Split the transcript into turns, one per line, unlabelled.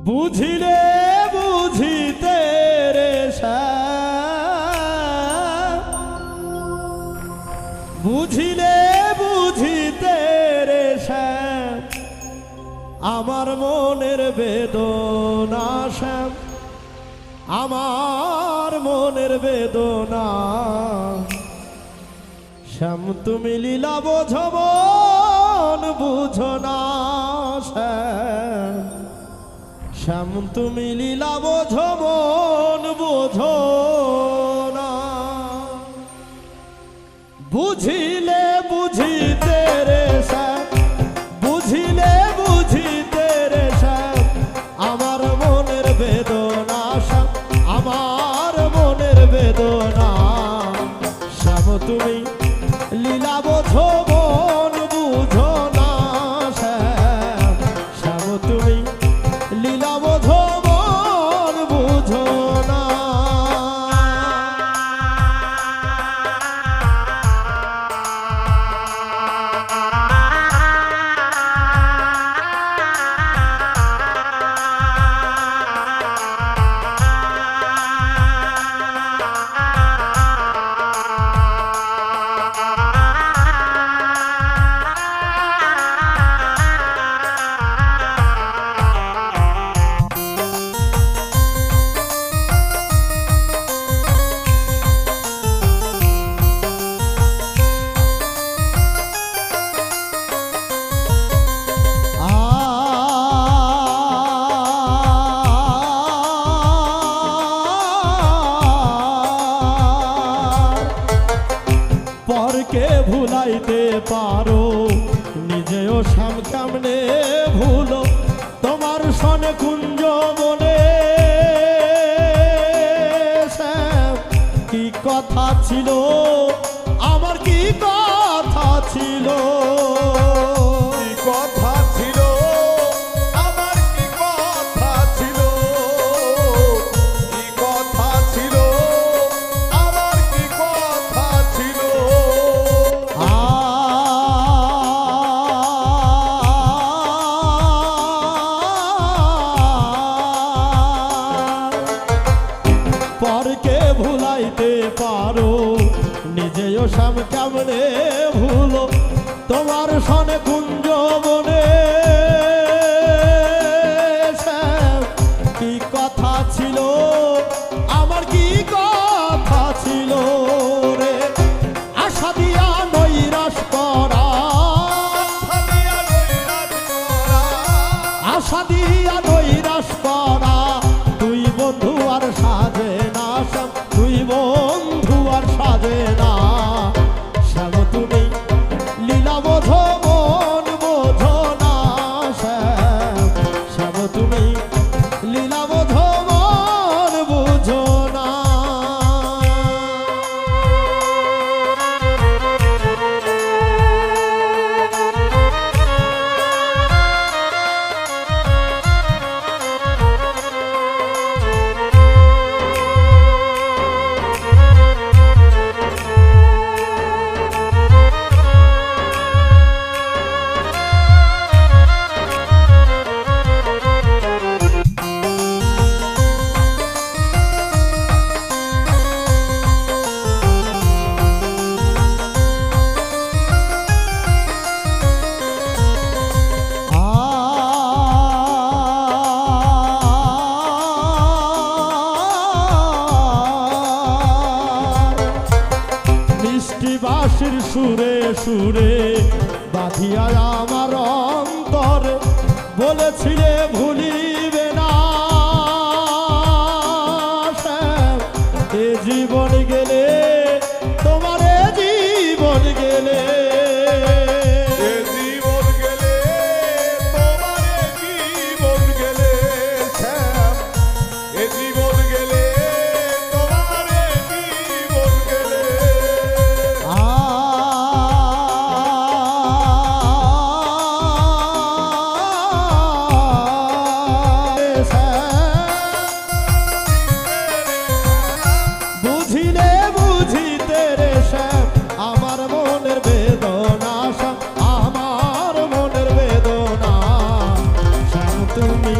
বুঝিলে বুঝিতে রে বুঝিলে বুঝিতে রে আমার মনের বেদনা শ্যাম, আমার মনের বেদনা শ্যাম, তুমি লীলা বোঝো মন বুঝো না শ্যাম, শ্যাম তুমি লীলা বোঝো মন বোঝো না। বুঝিলে বুঝিতে রে শ্যাম, বুঝিলে বুঝিতে রে শ্যাম আমার মনের বেদনা শ্যাম, আমার মনের বেদনা শ্যাম, তুমি লীলা বোঝো মন বুঝো না শ্যাম, শ্যাম তুমি লীলা বোঝো মন বুঝো না। পরকে ভুলাইতে পারো নিজেও শ্যাম কেমনে ভুলো, তোমার সনে কুঞ্জ মনে শ্যাম কি কথা ছিল, আমার কি কথা ছিল,
কি কথা ছিল, আমার কি কথা ছিল, কি কথা ছিল, আমার কি কথা ছিল।
পরকে ভুলাইতে পারো নিজেও শ্যাম কেমনে ভুলো, তোমার সনে কুঞ্জ মনে শ্যাম কি কথা ছিল, আমার কি কথা ছিল রে। আশা দিয়া নৈরাশ করা, আশা দিয়া নৈরাশ করা, তুই বন্ধু আর সাজে না শ্যাম, তুই বন্ধু আর সাজে না শ্যাম, তুমি লীলা বোঝো মন বোঝো না শ্যাম, শ্যাম তুমি লীলা বোঝো মন বুঝো না। বাঁশির সুরে সুরে বাঁধিয়া আমার অন্তরে বলেছিলে ভুলিবে না শ্যাম, এ জীবন গেলে তোমার এ জীবন গেলে,
এ জীবন গেলে তোমার এ জীবন গেলে শ্যাম, এ জীবন গেলে তোমার এ জীবন গেলে।
বুঝিলে বুঝিতে রে শ্যাম আমার মনের বেদনা শ্যাম, আমার মনের বেদনা শ্যাম তুমি